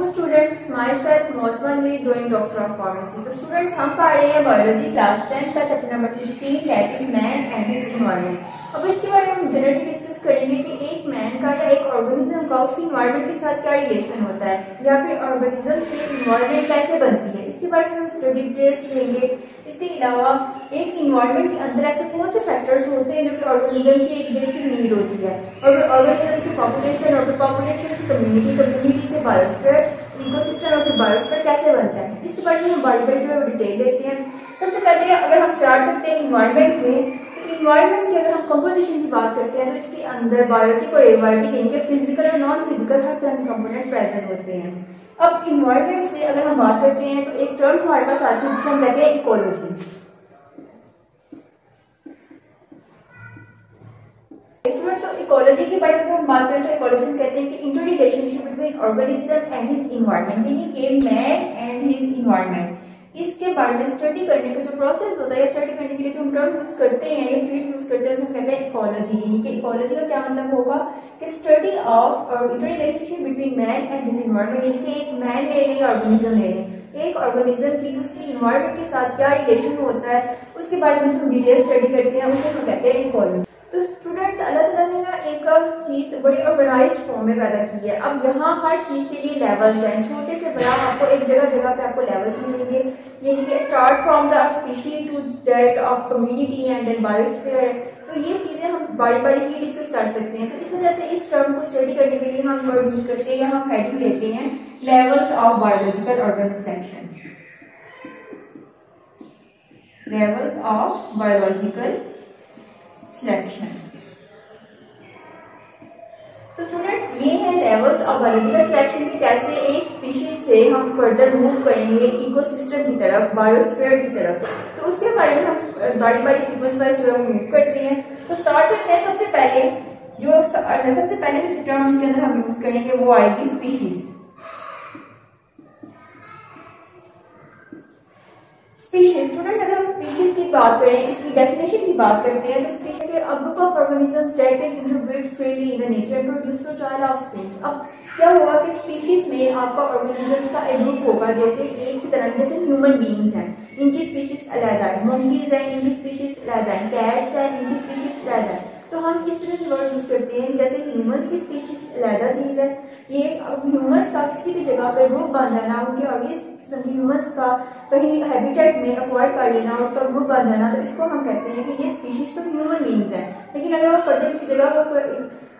Assalamualaikum students, myself Mosman Lee doing Doctor of Pharmacy। तो students हम पढ़ रहे हैं बायोलॉजी क्लास 10 का chapter number 16 that is man and his environment. अब इसके बारे में हम जनरली डिस्कस करेंगे कि एक मैन का या एक ऑर्गेनिज्म का उसकी एनवायरनमेंट के साथ क्या रिलेशन होता है या फिर ऑर्गेनिज्म से एनवायरनमेंट कैसे बनती है, इसके बारे में हम स्टडी डिटेल्स लेंगे। इसके अलावा एक एनवायरनमेंट के अंदर ऐसे कौन से फैक्टर्स होते हैं जो कि ऑर्गेनिज्म की एक बेसिक नीड होती है, और ऑर्गेनिज्म से पॉपुलेशन और पॉपुलेशन से कम्युनिटी, कम्युनिटी से बायोस्फीयर, इकोसिस्टम और बायोस्फीयर कैसे बनता है, इसके बारे में हम बारी जो है डिटेल लेते हैं। सबसे पहले अगर हम स्टार्ट करते हैं एनवायरनमेंट में, तो एनवायरनमेंट की अगर हम कंपोजिशन की बात करते हैं तो इसके अंदर बायोटिक और एबायोटिक यानी कि फिजिकल और नॉन फिजिकल हर तरह के कंपोनेंट्स प्रेजेंट होते हैं। अब एनवायरनमेंट से अगर हम बात करते हैं तो एक टर्म हमारे पास आती है जिसे हम कहते हैं इकोलॉजी। इकोलॉजी के बारे में हम बात करें तो इकोलॉजी में कहते हैं कि inter relationship between organism and his environment, यानी कि मैन एंड हिज एनवायरनमेंट। इसके बारे में स्टडी करने का जो प्रोसेस होता है या स्टडी करने के लिए जो हम टर्म यूज करते हैं या फील्ड यूज करते हैं उसे हम कहते हैं इकोलॉजी। यानी कि इकोलॉजी का क्या मतलब होगा कि study of inter relationship between man and his environment, यानी कि एक मैन ले लें या ऑर्गेनिज्म ले लें, एक ऑर्गेनिज्म की उसकी एनवायरनमेंट के साथ क्या रिलेशन होता है उसके बारे में जो हम डिटेल स्टडी करते हैं उसे हम कहते हैं इकोलॉजी। तो स्टूडेंट्स अल्लाह ताला ने ना एक चीज बड़ी ऑर्गेनाइज्ड फॉर्म में पैदा की है। अब यहाँ हर चीज के लिए लेवल्स हैं, छोटे से बड़ा आपको एक जगह जगह पे आपको लेवल्स मिलेंगे, यानी कि start from the species to that of community and then biosphere. तो ये चीजें हम बारी बारी ही डिस्कस कर सकते हैं। तो इस वजह से इस टर्म को स्टडी करने के लिए हम वर्ड यूज करते हैं या हम हेडिंग लेते हैं levels of biological organisation, levels of biological selection. तो स्टूडेंट्स ये है लेवल्स ऑफ बायोलॉजिकल सिलेक्शन की कैसे एक स्पीशीज से हम फर्दर मूव करेंगे इकोसिस्टम की तरफ, बायोस्फीयर की तरफ। तो उसके बारे में हम बारी बारी सीक्वेंस वाइज जो है मूव करते हैं। तो स्टार्ट करते हैं सबसे पहले जो टर्म्स के अंदर हम यूज करेंगे वो आएगी स्पीशीज। स्टूडेंट अगर हम स्पीशीज की बात करें, इसकी डेफिनेशन की बात करते हैं तो स्पीशीज के a group of organisms that can interbreed freely in the nature and produce fertile offsprings. अब क्या होगा कि स्पीशीज में आपका ऑर्गेनिजम्स का एक ग्रुप होगा जो कि एक ही तरह, जैसे ह्यूमन बीइंग्स हैं, इनकी स्पीशीज अलग है, मंकीज हैं इनकी स्पीशीज अलग है, कैट्स हैं इनकी स्पीशीज अलग है। तो हम इस तरह से वर्ड यूज करते हैं जैसे ह्यूमंस की स्पीशीज अलग चीज है, ये अब ह्यूमंस का किसी भी जगह पे ग्रुप बन जाना, उनके और इस किस्म की ह्यूमंस का कहीं हैबिटेट में एक्वायर कर लेना, उसका ग्रुप बन जाना, तो इसको हम कहते हैं कि ये स्पीशीज तो ह्यूमन बीइंग्स हैं। लेकिन अगर हम फर्दर किसी जगह को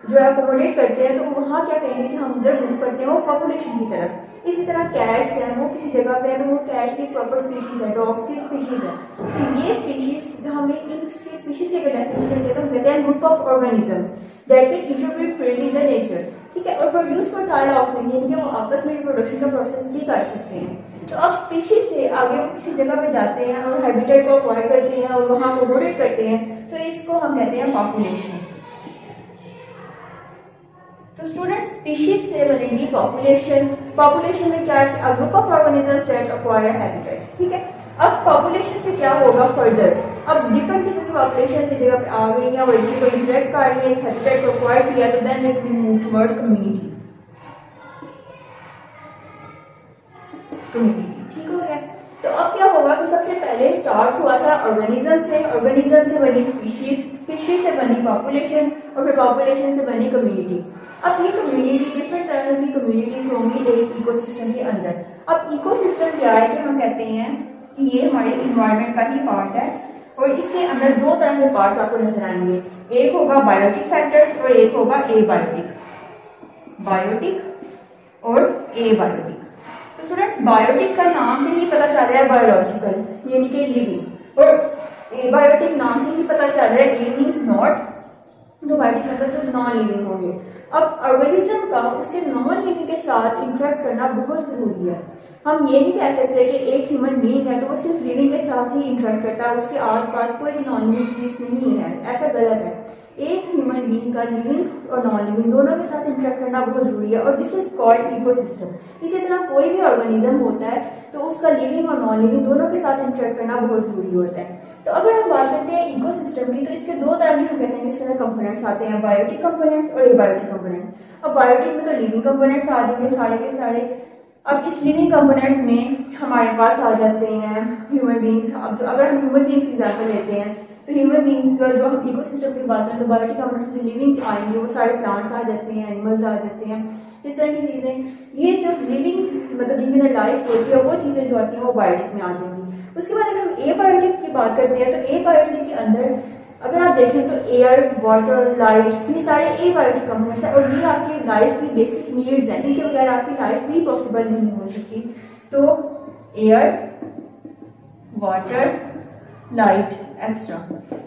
जो है अकोमोडेट करते हैं तो वहाँ क्या कहेंगे कि हम उधर मूव करते हैं वो पॉपुलेशन की तरफ। इसी तरह कैट्स हैं, वो किसी जगह पे है तो वो कैट्स की प्रॉपर स्पीशीज है, डॉग्स की स्पीशीज है। तो ये स्पीशीज हमें इनकी स्पीशीज से अगर डेफिनेशन करते हैं तो हम कहते हैं group of organisms that can interbreed freely in the nature, ठीक है, और प्रोड्यूस फर्टाइल ऑफस्प्रिंग, यानी कि वो आपस में रिप्रोडक्शन का प्रोसेस भी कर सकते हैं। तो अब स्पीशीज से आगे वो किसी जगह पे जाते हैं और हैबिटेट को अक्वायर करते हैं और वहां अकोमोडेट करते हैं, तो इसको हम कहते हैं पॉपुलेशन। तो स्टूडेंट्स स्पीशीज से बनेगी पॉपुलेशन। पॉपुलेशन में क्या है, group of organisms that acquire habitat, ठीक है। अब पॉपुलेशन से क्या होगा फर्दर, अब डिफरेंट किस्म की पॉपुलेशन से जगह पे आ गई या वो एक दूसरे को इंटरेक्ट कर रही है, हैबिटेट को एक्वायर किया, तो then it will move towards community, ठीक हो गया। तो अब क्या होगा कि सबसे पहले स्टार्ट हुआ था ऑर्गेनिज्म से बनी स्पीशीज से बनी पॉपुलेशन और फिर पॉपुलेशन से बनी कम्युनिटी। अब ये कम्युनिटी डिफरेंट तरह की कम्युनिटीज होंगी एक इकोसिस्टम के अंदर। अब इकोसिस्टम क्या है कि हम कहते हैं कि ये हमारे इन्वायरमेंट का ही पार्ट है और इसके अंदर दो तरह के पार्ट्स आपको नजर आएंगे, एक होगा बायोटिक फैक्टर और एक होगा एबायोटिक, बायोटिक और एबायोटिक। तो स्टूडेंट्स बायोटिक का नाम से ही पता चल रहा है बायोलॉजिकल यानी कि लिविंग, और एबायोटिक नाम से ही पता चल रहा है ए मीन्स नॉट, तो बायोटिक मतलब तो नॉन लिविंग होंगे। अब ऑर्गेनिज्म का उसके नॉन लिविंग के साथ इंटरेक्ट करना बहुत जरूरी है। हम ये नहीं कह सकते कि एक ह्यूमन बीइंग है तो वो सिर्फ लिविंग के साथ ही इंटरेक्ट करता है, उसके आसपास कोई भी नॉन लिविंग चीज नहीं है, ऐसा गलत है। एक ह्यूमन बीइंग का लिविंग और नॉन लिविंग दोनों के साथ इंटरेक्ट करना बहुत जरूरी है और दिस इज कॉल्ड इकोसिस्टम। इसी तरह कोई भी ऑर्गेनिज्म होता है तो उसका लिविंग और नॉन लिविंग दोनों के साथ इंटरेक्ट करना बहुत जरूरी होता है। तो अगर हम बात करते हैं इकोसिस्टम की, तो इसके दो तरह के हम कहते हैं कि इसके अंदर कंपोनेंट्स आते हैं, बायोटिक कंपोनेंट्स और एबायोटिक कंपोनेंट्स। अब बायोटिक में तो लिविंग कंपोनेंट्स आ जाएंगे सारे के सारे, अब इस लिविंग कंपोनेंट्स में हमारे पास आ जाते हैं ह्यूमन बींग्स। अब जो अगर हम ह्यूमन बींग्स की एग्जाम्पल लेते हैं तो ह्यूमन बींग्स का जो हम इकोसिस्टम की बात करें तो बायोटिक कंपोनेंट्स जो लिविंग आएंगे वो सारे प्लांट्स आ जाते हैं, एनिमल्स आ जाते हैं, इस तरह की चीजें। ये जो लिविंग मतलब लिविंग लाइफ होती है वो चीजें जो आती हैं वो बायोटिक में आ जाएंगी। उसके बाद अगर हम एबायोटिक की बात करते हैं तो एबायोटिक के अंदर अगर आप देखें तो एयर, वाटर, लाइट ये सारे एबायोटिक कंपोनेंट्स हैं और ये आपकी लाइफ की बेसिक नीड्स हैं, इनके बगैर आपकी लाइफ भी पॉसिबल नहीं हो सकती। तो एयर, वाटर, लाइट, एक्स्ट्रा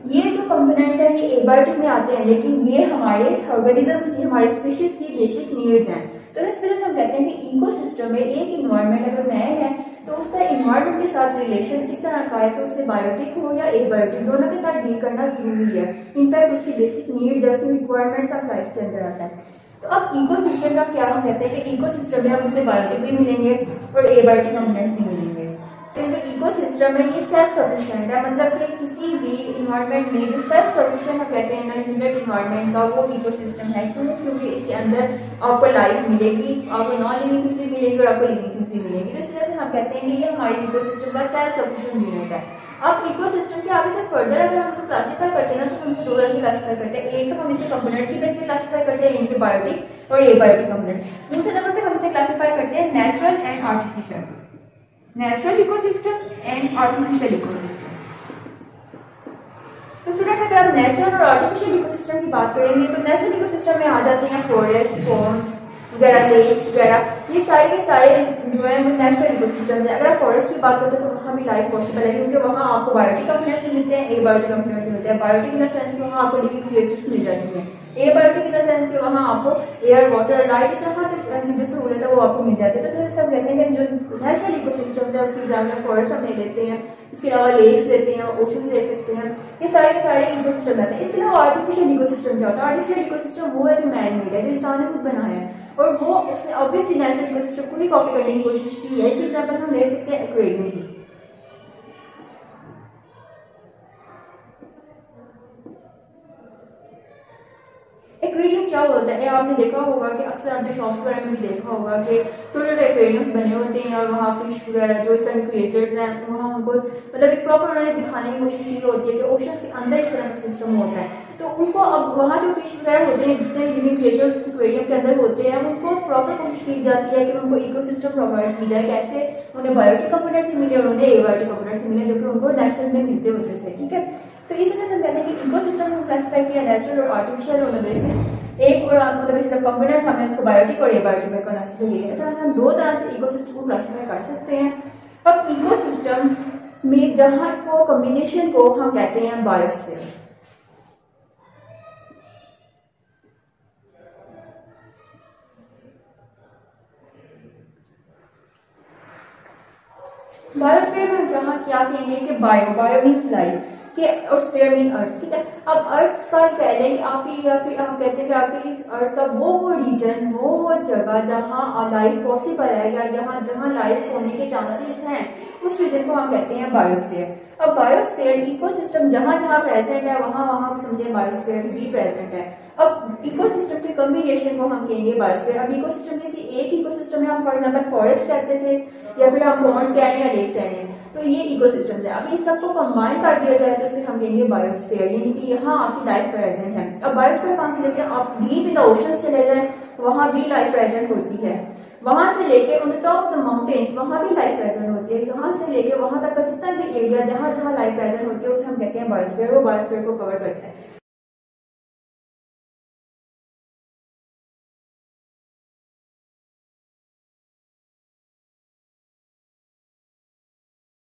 ये जो कंपोनेंट्स हैं ये एबायोटिक में आते हैं, लेकिन ये हमारे ऑर्गेनिजम्स की, हमारे स्पीशीज की बेसिक नीड्स हैं। तो इस वजह से हम कहते हैं कि इकोसिस्टम में एक इन्वायरमेंट अगर नया है तो उसका इन्वायरमेंट के साथ रिलेशन इस तरह का है कि उससे बायोटिक हो या एबायोटिक दोनों के साथ डील करना जरूरी है। इनफैक्ट उसकी बेसिक नीड्स या उसकी रिक्वायरमेंट्स ऑफ लाइफ के अंदर आता है। तो अब इकोसिस्टम का क्या हम कहते हैं कि इकोसिस्टम में हम उससे बायोटिक भी मिलेंगे और एबायोटिक कंपोनेंट्स भी मिलेंगे। तो जो इकोसिस्टम है ये सेल्फ सफिशिएंट है, मतलब कि किसी भी इन्वायरमेंट में जो सेल्फ सफिशिएंट हम कहते हैं ना यूनिट इन्वायरमेंट का वो इकोसिस्टम है। क्यों? क्योंकि इसके अंदर आपको लाइफ मिलेगी, आपको नॉन लिविंग थिंग्स भी मिलेंगी और आपको लिविंग थिंग्स भी मिलेंगी। तो इस वजह से हम कहते हैं कि ये हमारी इकोसिस्टम का सेल्फ सफिशिएंट यूनिट है। अब इकोसिस्टम के आगे से फर्दर अगर हम इसको क्लासीफाई करते हैं ना तो हम दो तरह से क्लासीफाई करते हैं। एक तो हम इसे कंपोनेंट्स की बेस पे क्लासीफाई करते हैं, यानी कि बायोटिक और एबायोटिक कंपोनेंट्स। दूसरे नंबर पे हम इसे क्लासीफाई करते हैं natural and artificial, natural ecosystem and artificial ecosystem. तो स्टूडेंट्स अगर आप नेचुरल और आर्टिफिशियल इकोसिस्टम की बात करेंगे तो नेचुरल इकोसिस्टम में आ जाते हैं फॉरेस्ट, पॉन्ड्स वगैरह, लेक्स वगैरह, ये सारे के सारे जो है वो नेचुरल इकोसिस्टम है। अगर आप फॉरेस्ट की बात करते हैं तो वहाँ भी लाइफ पॉसिबल है क्योंकि वहाँ आपको बायोटिक कंपोनेंट्स मिलते हैं, एबायोटिक कंपोनेंट्स मिलते हैं। बायोटिक इन द सेंस वहाँ आपको लिविंग क्रिएचर्स मिल जाती हैं, एबायोटिक इन द सेंस कि वहाँ आपको एयर, वाटर, लाइट इस तरह की जो सहूलत है वो आपको मिल जाती है। तो सब कहते हैं कि जो नेचुरल इकोसिस्टम है उसके एग्जाम्पल फॉरेस्ट हम ले लेते हैं, इसके अलावा लेक्स लेते हैं, ओशंस ले सकते हैं, ये सारे के सारे इकोसिस्टम रहते हैं। इसके अलावा आर्टिफिशियल इकोसिस्टम क्या होता है? आर्टिफिशियल इकोसिस्टम वो है जो मैन मेड है, जो इंसान ने खुद बनाया है और वो उसने ऑब्वियसली नेचुरल इकोसिस्टम को ही कॉपी करने की कोशिश की है। इसी एग्जाम्पल हम ले सकते हैं एक्वेरियम की। एक्वेरियम क्या होता है? आपने देखा होगा कि अक्सर आपने शॉप्स वगैरह में भी देखा होगा कि छोटे छोटे एक्वेरियम्स बने होते हैं और वहाँ फिश वगैरह जो इस तरह के क्रिएचर्स हैं वहाँ उनको मतलब एक प्रॉपर उन्होंने दिखाने की कोशिश की होती है कि ओशंस के अंदर इस तरह का सिस्टम होता है। तो उनको अब वहाँ जो फिश वगैरह होते हैं, जितने लिविंग क्रिएचर्स एक्वेरियम के अंदर होते हैं, उनको प्रॉपर कोशिश की जाती है कि उनको इकोसिस्टम प्रोवाइड की जाए, कैसे उन्हें बायोटिक कंपोनेंट्स मिले और उन्हें एबायोटिक कंपोनेंट्स मिले जो कि उनको नेचुरल में मिलते होते थे। ठीक है, तो इस वजह से हम कहते हैं कि इकोसिस्टम को क्लासिफाई किया नेचुरल और आर्टिफिशियल ऑन द बेसिस एक और मतलब इस कंपोनेंट्स हमने उसको बायोटिक और एबायोटिक में क्लासिफाई किया। ऐसा हम दो तरह से इकोसिस्टम को क्लासिफाई कर सकते हैं। अब इकोसिस्टम में जहां को कॉम्बिनेशन को हम कहते हैं बायोस्फीयर। बायोस्फीयर में हम क्या कहेंगे कि बायो मीन्स लाइफ के और स्फीयर मीन अर्थ। ठीक है, अब अर्थ का कह लें कि आपकी या फिर हम कहते हैं कि आपकी अर्थ का वो रीजन, वो जगह जहां लाइफ पॉसिबल है या जहां लाइफ होने के चांसेस हैं, उस रीजन को हम कहते हैं बायोस्फीयर। अब बायोस्फीयर इकोसिस्टम जहां जहां प्रेजेंट है वहां समझे बायोस्फीयर भी प्रेजेंट है। अब इकोसिस्टम के कॉम्बिनेशन को हम कहेंगे बायोस्फीयर। अब इकोसिस्टम किसी एक इकोसिस्टम में हम फॉर एग्जाम्पल फॉरेस्ट कहते थे या फिर हम पॉन्ड्स कह रहे हैं या लेक्स कह रहे हैं, तो ये इकोसिस्टम है। अब इन सबको कंबाइन कर दिया जाए तो इसे हम कहेंगे बायोस्फीयर, यानी कि यहाँ आपकी लाइफ प्रेजेंट है। अब बायोस्फीयर कहाँ से लेते हैं? आप डीप इन द ओशंस चले जाए, वहां भी लाइफ प्रेजेंट होती है। वहां से लेके on the top of the mountains वहां भी लाइफ प्रेजेंट होती है। यहाँ से लेके वहां तक का जितना भी एरिया जहां जहां लाइफ प्रेजेंट होती है उसे हम कहते हैं बायोस्फीयर, वो बायोस्फीयर को कवर करता है।